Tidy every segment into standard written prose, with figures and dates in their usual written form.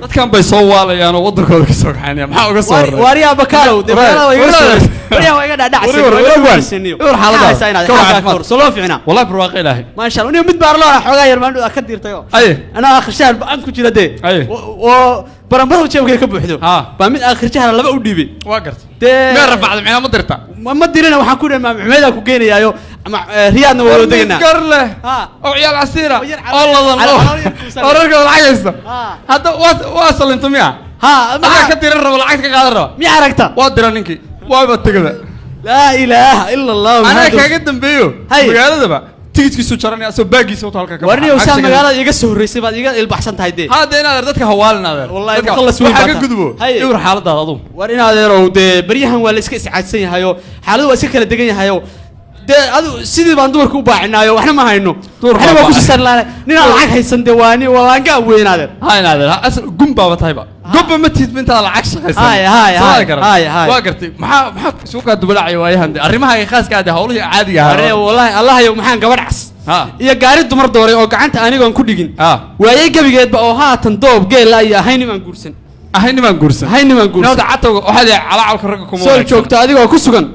dadkan bay soo waalayaan oo wadankooda ka soo kaxaynayaan maxaa uga soo waray wariya bakalow deeqada way iga dhacaysan war xaalada soo fiicna wallahi barwaaqo ilaahay ma sha Allah mid baar loo xogaa yar maandu ka dirtayo ana akhrishaan baan ku jira de oo baranbaro jeebka ka buuxdo baa mid akhrishaan laba u dhiibay waa gartay ma rafacday macna ma dirta ma dirina waxaan ku dhamaa maxmeeda ku geenayaayo رياضنا ولدنا قرله أو عيال عسيرة والله ورجع العجزة هذا واصل أنتم يا أنا كثير الرب العجز كقدره مي عرقته وادر نينكي وابتكذا لا إله إلا الله أنا كقدم بيو مقالة ده بقى تيجي تسوي شرني أسوي باقي صوت هالك ورني وسام مقالة يقصه الرئيس بعد يقال البحثان تايدي هذا أنا ردتك هوالنا والله يخلص وين حاجة كذبه يور حالة ده أظن ورني هذا رود بريهم ولا إسكت عادسين هايو حاله وسكر الدقيقة هايو ده سيدي باندور كوباعنايو وإحنا ما هينو إحنا ما كوش سرنا نينا العك هيسن دواني ولا نجا وين هذا هاي هذا أصل جنبا بتايبا جنبا ما تيجي بنت على العكس هاي واقرتي ما سوق الدبلة عيوة هندي أرمها هي خاص قاعدة هولي عادي أري والله الله يوم حان قبرعس يا قارد دمر دوري أو قعنت أنا قان كوديجين وياك بيجد بقى هات ندوب جيل لا يا هيني من قرسن هيني ما نقولسن نود عطوا واحد على الكرقكم سول شوكت أديكوا كوسكن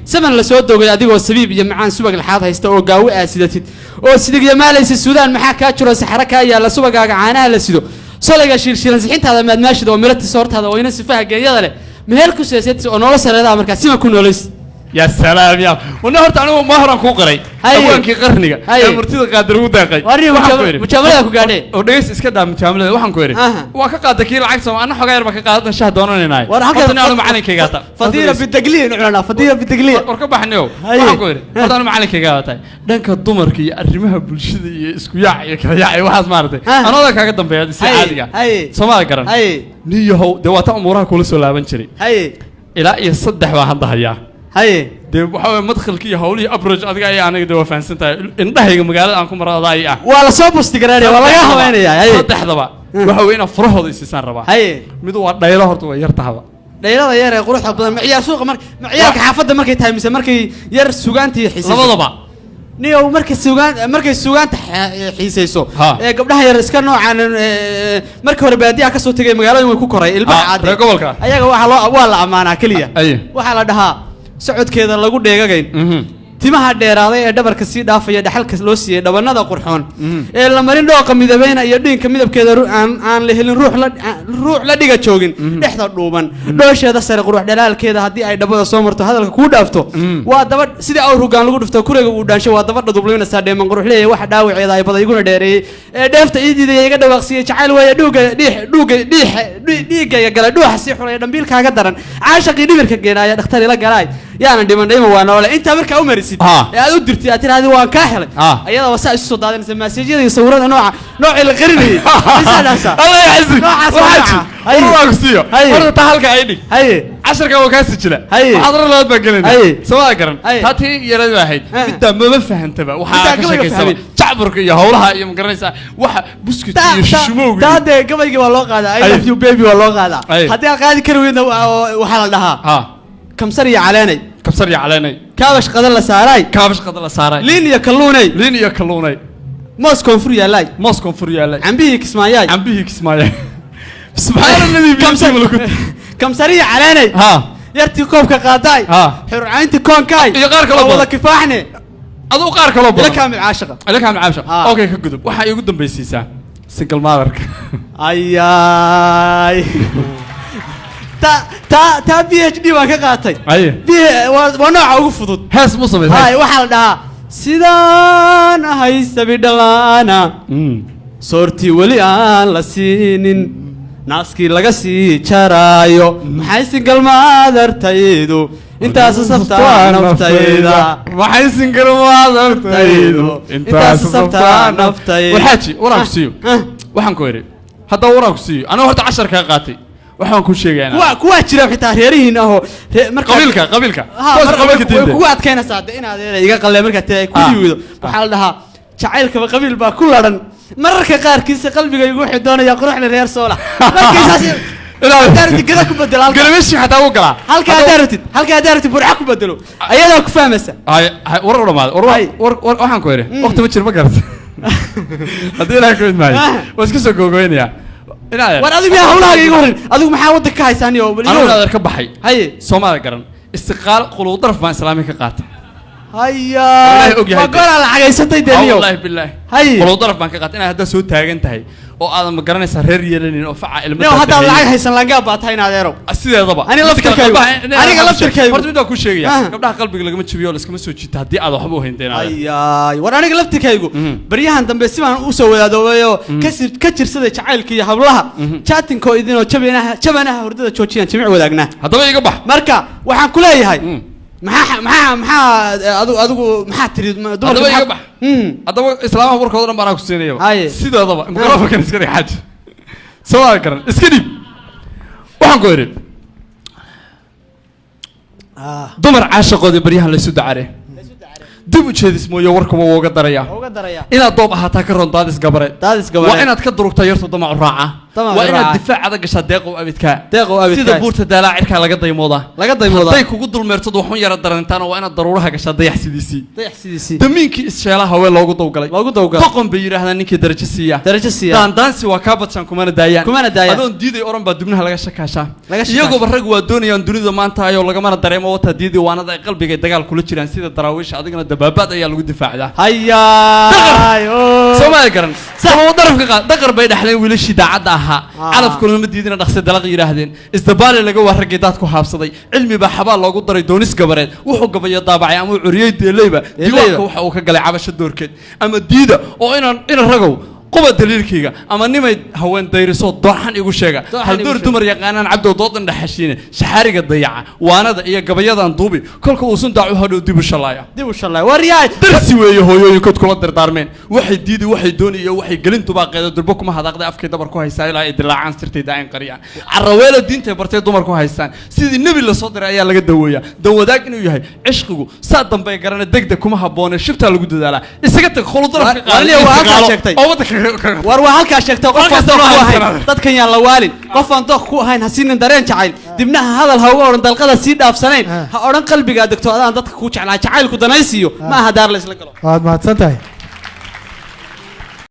سمن لسود دوغ أديكوا السبيب جمعان سبق الحاض هيستوى قاوي أسيدتي أو سيدك جمال السودان محاكا ترى حركة يا لسبق عانها لسيدو صلى شيل زحينت هذا ما ماشي ده ومرت صورت هذا وين سفاه جاي ده مهلكوا سياسات ونولا سردا أمريكا سيما كنا ليس يا سلام يا ونهرت أنا مهرا كوقري أول كي قرني مرتين قادر وداقي وري مجاملة كوقاني وديس إسكت مجاملة وحن كوري وكقاد كيل عكس أنا حجاير بكقاد نشهد دوننا ناي وأنا أنا معنا كي قاتا فضيلة بالتقليد نعلنا فضيلة بالتقليد وركب حنيو وحن كوري أنا معنا كي قاتا دنك الضمر كي أرمها بالشدة إسكويا يا واحد مرتين أنا ذاك قدام بيا سعادية سماه كرن نيهو دوات أمورها كل سلا بنشري إلى يصدق واحد ضحية هاي ده بحاول مدخل كي هولي أبرج أديك أي أنا كده وفان سنتا إن ده هيك مقالة أنكم مرة ضايعة ولا صوب استقراري ولا يا هوين يا هاي صدق هذا بقى بحاول فرح هذا السنة ربع هاي مدو دايرة هرتوا يرتها دايرة يا قروح حب معيار سوق معيارك حافظ مركي تايم مثل مركي ير سوقانتي حسين لبضة بقى نيو مركز السوقان حيسيسو قبلها يرسكن عن مركز ربادية كسو تجي مقالة ويكون كوري البحر عادي رقبلك أيها والله أمانة كلية وحلا دها سعود كذا لقول دقيقين timaha dheeraaday ee dhabarka si dhaafaya dhaxalka loo siiyay dhabanada qurxoon ee la marin dhooqa midabeyna iyo dhiinka midabkeeda aan la helin ruux la dhiga joogin dhexda dhuuban dhoosheeda sare qurux dhalaalkeeda hadii ay dhabada soo marto hadalka ku dhaafto waa daba sida awr hogaan lagu dhifto kureyga uu dhaansho waa daba dhadublayna saadheeman qurux leeyahay wax dhaawaceeda ay baday iguna dheereeyay ee dheefta iidiiday iga dhawaaqsiyay jacayl weeye dhiiga gala dhuuxa si xulay dhambiilkaaga daran caashaqii dhibirka geenaya dhakhtar ila galaay yaana dhiman dhayma waa noole inta marka u marisid ee aad u dirtay aad tiraahdo waan ka helay ayada wasa isu soo daadanaysa maasajyada iyo sawirada nooca la qarinay isadaasa Allah yaxsi waxaji waa kusiyo horta ta halka ay dhig casharka waa ka sijila waxaad ralaad ba galin soo garan taati yarada ahayd midda ma fahantaba waxa ka shaqeysay jacburka iyo hawlaha iyo magaranaysa waxa buskut iyo shumowga taade gabayga waa loo qaadaa I love you baby waa loo qaadaa hadii aan qaadi karo weeyna waxa la dhahaa كمسر يا علاني كمسر يا علاني كابش قدر لساراي كابش قدر لساراي لين يكلوني لين يكلوني موسكو فريا لاي موسكو فريا لاي عم بيك اسماياي عم بيك اسماياي سبحان الذي كمسر يا علاني ها يرتي كوبك قاداي ها حر عينتي كونكاي يا قارك لو والله كفاحني ادو قارك لو لك كامل عاشقه لك كامل عاشقه اوكي كغدب waxa igu dambeysaysa single mother ayaay تا PhD waan ka qaatay waa nooca ugu fudud hees musabid hay waxa la dhahaa sidaan ahay sabidalaana soorti wali aan la siinin naaski laga sii jaraayo maxay single mother-taydu intaas sabtaa naftayda maxay single mother-taydu intaas sabtaa naftayda waxaaji waraan ku siiyo waxaan ku yiri hadda waraan ku siiyo aniga horta 10 ka qaatay waxaan ku sheegaynaa kuwa jira xitaa reerihiin ah oo marka qabiilka kuwa adkeynaysa inaad iga qalay marka tay ku yiido waxa la dhahaa jacaylka qabiil baa ku laran mararka qaarkiisa qalbiga igu xidoonaya quruxna reer soola markiisaas ilaa daarti gada ku bedelo galmeeshi xataa u gala halka daarti burca ku bedelo ayada ku fahmaysa war waxaan ku yiri waqti ma jir ma garta هذه لا كود معي بس كسر كوكوين يا war adigu yaa hawlaha iga horin adigu maxaa wada ka haysan iyo أنا أقدر كبحي haye سومال قرن استقال قلوب طرف ما إسلامي كقات haya ma goora la xageysantay deeliyo والله بالله haye قلوب طرف ما كقات أنا هذا سود تاجن تهي oo aadan ma garanaysa reer yeelanin oo faca ilmo no hada lacag haysan laga baatay inaad sideedaba aniga laftirkaygu horta mid ku sheegaya gabdhaha qalbiga lagama jabiyo la iskama soo jiita hadii aad waxba u haynteynaa ayay war aniga laftirkaygu bariyahan dambe si baan u soo wadaadowayo ka jirsaday jacaylka iyo hablaha chatting oo idin oo jabanaha hurdada joojiyaan jimic wadaagna hadaba iga bax marka waxaan ku leeyahay maxaa adigu maxaa tiri hadaba iga bax hadaba islaamaha warkooda dhan baan ku siinayo sideedaba mikrofoonka iska dhigxaad soo garan iska dhib waxaan ku yiri dumar caashaqoodi bariyahan la soo dacarey dib u jeedis mooyo warkaba uga daraya inaad doob ahaataa ka rondaadis gabareed waa inaad ka durugtaa yartu damac raaca waa inaad difaac adag gashaa deeqow abidka sida buurta daalaacirka laga daymooda haday kugu dulmeertad waxun yara darantaana waa inaad daruuraha gashaa dayaxsidiisii damiinkii isheelaha wee loogu dawgalay doqon bay yidhaahdaan ninkii darajo siiya daandaansi waa kaa badshaan kumana daayaan adoon diiday oran baa dubnaha laga shakaashaa iyagoba rag waa doonayaan dunida maanta ayoo lagamana dareemo wataa diidii waanada ay qalbiga dagaal kula jiraan sida daraawiisha adigana dabaabaad ayaa lagu difaacdaa hayaay soomaali garan sababo darafka qaad daqar bay dhaxleen wiilashii daacadda ahaa calafkuna ma diidina dhaqsi dalaq yiraahdeen isdabaale laga warragay dadku haabsaday cilmi baa xabaa loogu daray doonis gabareed wuxuu gabayo daabacay ama curiyay deelayba diiwaanka waxa uu ka galay cabasho doorkeed ama diida oo inaan ragow قبة دليلكيga ama nimay haween dayriso dooxan igu sheega hal door dumar yaqaanaan cabdo doodan dhaxashiine shaxariga dayaca waanada iyo gabayadan duubi kolka uu sun daacu hadhow dib u shalaaya wariyaad darsi weeyo hooyooyinkood kula dardaarmeen waxay diidi waxay doonayeen waxay gelintu baa qeedo durba kuma hadaaqday afkay dabar ku haysaa ilaa ay dilaacaan sirtay daain qariyaan carraweela diinta bartay dumar ku haystaan sidii nabi la soo diray ayaa laga daweeyaa dawadaag inuu yahay cishqigu saa dambe garana degdeg kuma haboonay shibta lagu dadaalaa isaga tag khuludarka qaali war waa halka sheegtay qof aan ku ahayn dadkan yaa la waalin qof aan doq ku ahayn hasiinin dareen jacayl dibnaha hadal ha uga oran dalqada si dhaafsaneen ha oran qalbiga degto adaan dadka ku jeclaa jacaylku danaysiyo ma aha daar la isla galo waad mahadsantahay